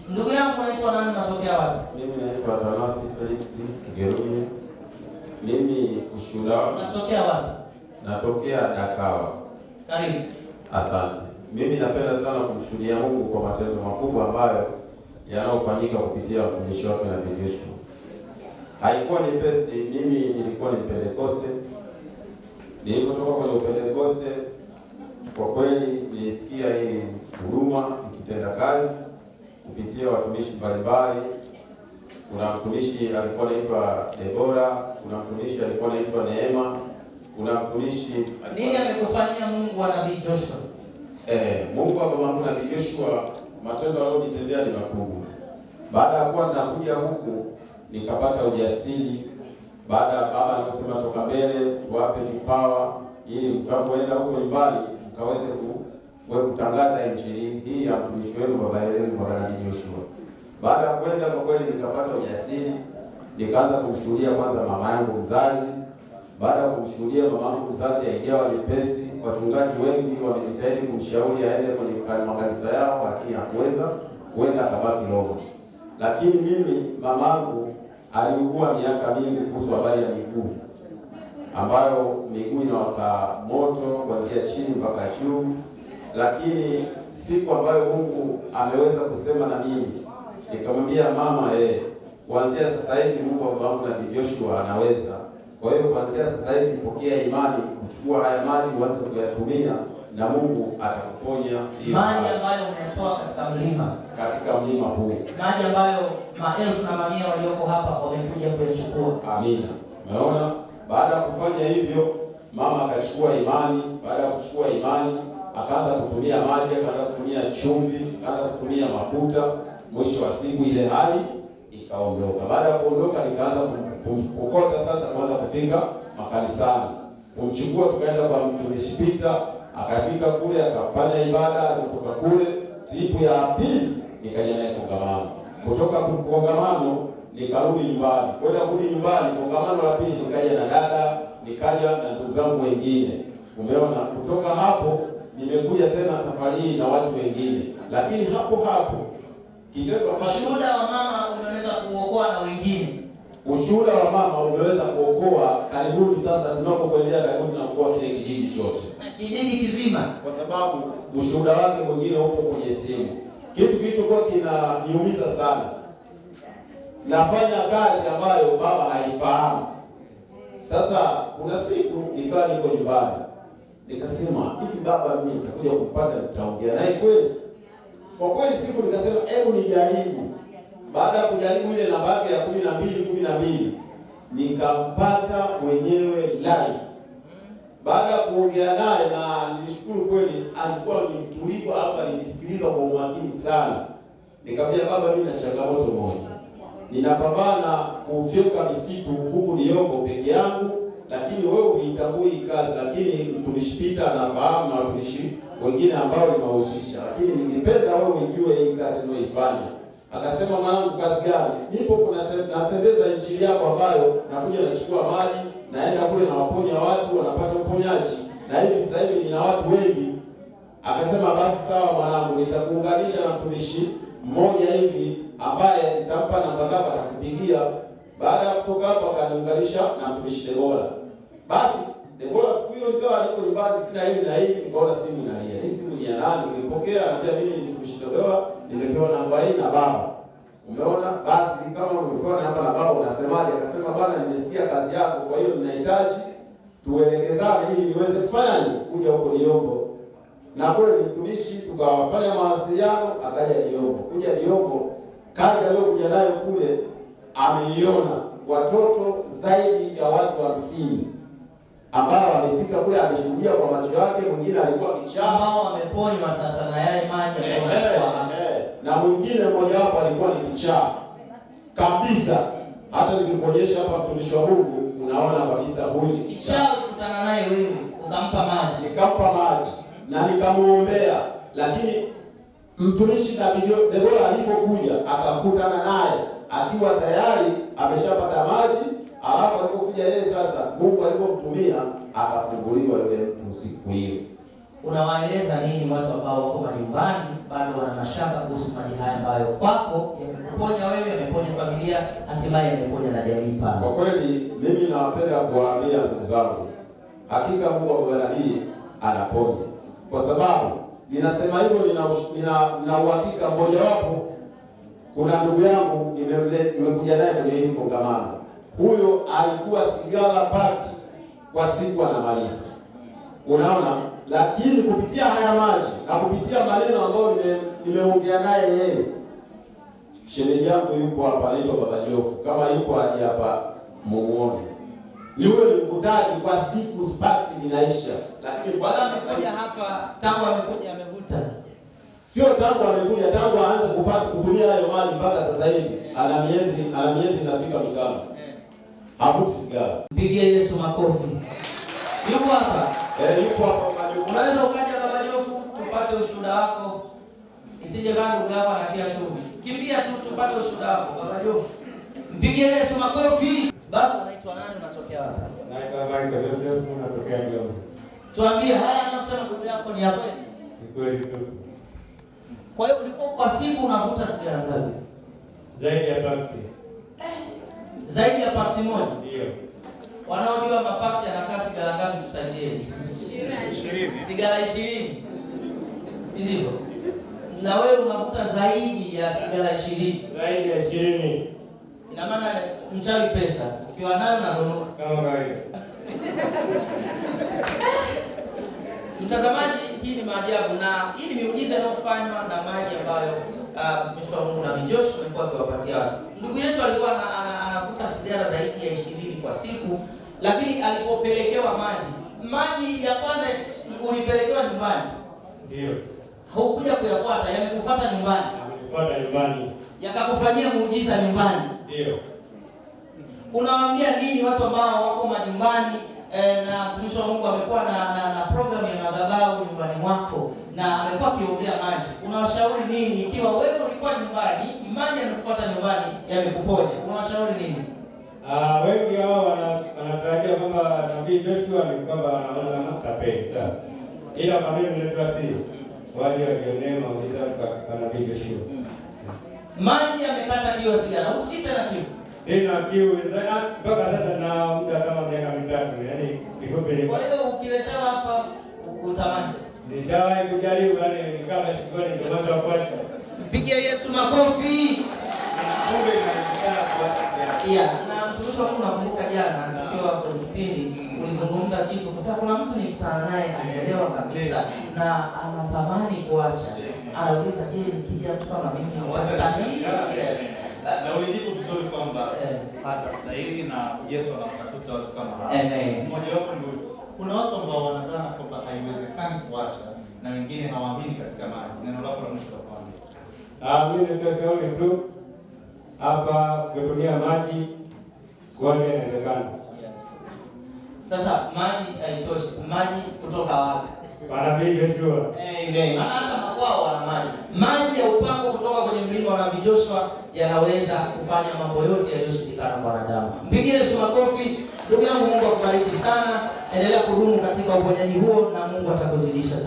Ndugu yangu unaitwa nani, unatokea wapi? Mimi naitwa Tanasi Felix Geruye. Mimi ushuhuda wangu. Unatokea wapi? Natokea Dakawa. Karibu. Asante. Mimi napenda sana kumshuhudia Mungu kwa matendo makubwa ambayo yanayofanyika kupitia watumishi wake na vijesho. Haikuwa nyepesi. Mimi nilikuwa ni Pentekoste. Nilipotoka kwenye Pentekoste, kwa kweli nilisikia hii huduma ikitenda kazi kupitia watumishi mbalimbali. Kuna mtumishi alikuwa anaitwa Debora, kuna mtumishi alikuwa anaitwa Neema, kuna mtumishi. Nini amekufanyia Mungu wa Nabii Joshua? Mungu akamwambia Nabii Joshua matendo aliyonitendea ni makubwa. Baada ya kuwa nakuja huku nikapata ujasiri, baada ya baba anasema toka mbele tuwape vipawa ili mkapoenda huko nyumbani mkaweze kutangaza injili hii ya mtumishi wenu baba yenu kwa Nabii Joshua. Baada ya kwenda kwa kweli nikapata ujasiri, nikaanza kumshuhudia kwanza mama yangu mzazi. Baada ya kumshuhudia mama yangu mzazi haijawa nyepesi. Wachungaji wengi wamejitahidi kumshauri aende kwenye makanisa yao, lakini hakuweza kuenda, akabaki Roma. Lakini mimi mamangu aliugua miaka mingi kuhusu habari ya miguu, ambayo miguu inawaka moto kuanzia chini mpaka juu. Lakini siku ambayo Mungu ameweza kusema na mimi, nikamwambia mama, kuanzia sasa hivi Mungu wa babangu Nabii Joshua anaweza. Kwa hiyo kuanzia sasa hivi pokea imani, kuchukua haya maji uanze kuyatumia na Mungu atakuponya. Maji ambayo unatoa katika mlima huu. Maji ambayo maelfu na mamia walioko hapa wamekuja kuyachukua. Amina. Umeona? Baada ya kufanya hivyo, mama akachukua imani. Baada ya kuchukua imani, akaanza kutumia maji, akaanza kutumia chumvi, akaanza kutumia mafuta. Mwisho wa siku ile hali ikaondoka. Baada ya kuondoka, nikaanza kukota sasa kuanza kufika makanisani. Kumchukua tukaenda kwa mtumishi Peter, akafika kule akafanya ibada. Kutoka kule tripu ya pili nikaja naye kongamano. Kutoka kongamano nikarudi nyumbani. Kwenda kurudi nyumbani, kongamano la pili nikaja na dada, nikaja na ndugu zangu wengine. Umeona, kutoka hapo nimekuja tena safari hii na watu wengine. Lakini hapo kitendo ushuhuda wa mama unaweza kuokoa na wengine. Ushuhuda wa mama umeweza kuokoa karibuni. Sasa tunapokuelekea karibuni tunakuwa kile kijiji chote, kijiji kizima, kwa sababu ushuhuda wake mwingine upo kwenye simu. Kitu kilichokuwa kinaniumiza sana, nafanya kazi ambayo baba haifahamu. Sasa kuna siku nikawa niko nyumbani, nikasema hivi, baba mimi nitakuja kupata, nitaongea naye kweli? Kwa kweli siku nikasema hebu nijaribu. Baada ya kujaribu ile namba yake ya 12 nikampata mwenyewe live. Baada ya kuongea naye, na nilishukuru kweli, alikuwa ni mtulivu, hapa alinisikiliza kwa umakini sana. Nikamwambia baba, mimi na changamoto moja, ninapambana kufyeka misitu huku Niyombo peke yangu, lakini wewe huitambui kazi, lakini mtumishi Peter anafahamu na watumishi wengine ambao nimewahusisha, lakini ningependa wewe ujue hii kazi unayoifanya. Akasema, mwanangu, kazi gani? Nipo kuna natembeza injili yako ambayo nakuja nachukua maji, naenda kule na waponya watu, wanapata uponyaji, na hivi sasa hivi nina watu wengi. Akasema basi sawa mwanangu, nitakuunganisha na mtumishi mmoja hivi ambaye nitampa namba zako, atakupigia. Baada ya kutoka hapo akaniunganisha na mtumishi Debora. Basi Debora siku hiyo nikawa niko nyumbani, sina hili na hili, nikaona simu inalia. Hii simu ni ya nani? Nilipokea, anambia mimi ni mtumishi Debora, nimepewa namba hii na baba. Umeona? Basi kama umepewa namba na baba unasemaje? Akasema bwana, nimesikia kazi yako, kwa hiyo ninahitaji tuelekezane ili niweze kufanya kuja huko Niyombo. Na kweli mtumishi tukawafanya mawasiliano, akaja Niyombo. Kuja Niyombo, kazi aliyokuja nayo kule ameiona. Watoto zaidi ya watu 50 ambao wamefika kule, ameshuhudia kwa macho yake. Mwingine alikuwa kichaa ambao wameponywa na yale maji na mwingine mmoja wapo alikuwa ni kichaa kabisa. Hata nikikuonyesha hapa mtumishi wa Mungu, unaona kabisa huyu ni kichaa. Ukutana naye wewe ukampa maji? Nikampa maji na nikamuombea, lakini mtumishi Nabii Debora alipokuja akakutana naye akiwa tayari ameshapata maji. Alafu alipokuja yeye sasa, Mungu alipomtumia akafunguliwa yule mtu siku hiyo. unawaeleza nini watu ambao wako majumbani bado wana mashaka kuhusu maji haya ambayo kwako yamekuponya wewe, yameponya familia, hatimaye yameponya na jamii pana? Kwa kweli mimi napenda kuwaambia ndugu zangu, hakika Mungu wa nabii anaponya. Kwa sababu ninasema hivyo, nina uhakika. Mmoja wapo, kuna ndugu yangu nimekuja naye kwenye hili kongamano. Huyo alikuwa sigara pati kwa siku anamaliza, unaona. Lakini kupitia haya maji na kupitia maneno ambayo nimeongea naye yeye, shemeji yangu yupo hapa, anaitwa Baba Jofu, kama yupo aje hapa mumuone. Yule ni mkutaji kwa siku spati inaisha, lakini kwa nini amekuja hapa tangu amekuja amevuta? Sio tangu amekuja, tangu aanze kupata kutumia hayo maji mpaka sasa hivi ana miezi inafika mitano. Havuti sigara. Mpigie Yesu makofi. Yuko hapa? Yuko hapa. Unaweza ukaja Baba Jofu tupate ushuhuda wako. Isije kama ndugu yako anatia chumvi. Kimbia tu tupate ushuhuda wako Baba Jofu. Mpigie Yesu makofi. Baba, unaitwa nani, unatokea wapi? Naitwa Michael Joseph, natokea Gombe. Tuambie haya anasema ndugu yako ni ya kweli? Ni kweli tu. Kwa hiyo ulikuwa kwa siku unavuta sigara ngapi? Zaidi ya pakti. Zaidi ya pakti moja? Ndio. Wanaojua mapakti yanakaa sigara ngapi tusaidieni? 20. Sigara 20. Si ndivyo? Na wewe unavuta zaidi ya sigara 20. Zaidi ya 20. Ina maana mchawi pesa. Ukiwa nayo na nunua. Kama kawaida. Mtazamaji, hii ni maajabu na hii ni miujiza inayofanywa na maji ambayo mtumishi wa Mungu Nabii Joshua amekuwa akiwapatia watu. Ndugu yetu alikuwa anavuta sigara zaidi ya 20 kwa siku, lakini alipopelekewa maji ya kwanza ulipelekewa nyumbani. Ndio. Haukuja kuyafuata, yamekufuata nyumbani. Yamekufuata nyumbani. Yakakufanyia muujiza nyumbani. Ndio. Unawaambia nini watu ambao wako majumbani na mtumishi wa Mungu amekuwa na program ya madhabahu nyumbani mwako na amekuwa akiombea maji? Unawashauri nini ikiwa wewe ulikuwa nyumbani, maji yamekufuata nyumbani, yamekuponya? Unawashauri nini? Wengi wao wanatarajia kwamba Nabii Joshua ni kwamba anaweza mtapeli sana. Ila kwa mimi nilitoa si wale wajionee muujiza kwa Nabii Joshua. Maji yamepata kiu sigara. Usikite na kiu. Sina kiu mpaka sasa na muda kama miaka 3, yaani sikopeleka. Kwa hiyo ukiletewa hapa utamani. Nishawahi kujaribu, yaani nikala shikoni ndio mwanzo wa kwanza. Mpigie Yesu makofi. Kumbe inaonekana kuacha. Yeah, na mtumishi wa Mungu nakumbuka jana tukiwa kwenye kipindi ulizungumza kitu kusema kuna mtu nilikutana naye anaelewa kabisa na anatamani kuacha. Anauliza, je, nikija mtu kama mimi nitastahili? Yes. Na ulijibu vizuri kwamba hata stahili na Yesu anatafuta watu kama hao. Mmoja wapo ndio kuna watu ambao wanadhani kwamba haiwezekani kuacha na wengine hawaamini katika maji. Neno lako la mwisho kwa mimi nitashauri tu hapa kutumia maji kwa inawezekana. Yes. Sasa maji haitoshi. Maji kutoka wapi? Nabii Joshua. Amen. Maana makwao wana maji. Maji ya upako kutoka kwenye mlima wa Nabii Joshua yanaweza kufanya mambo yote yaliyoshindikana kwa wanadamu. Mpigie Yesu makofi. Ndugu yangu, Mungu akubariki sana. Endelea kudumu katika uponyaji huo na Mungu atakuzidisha sana.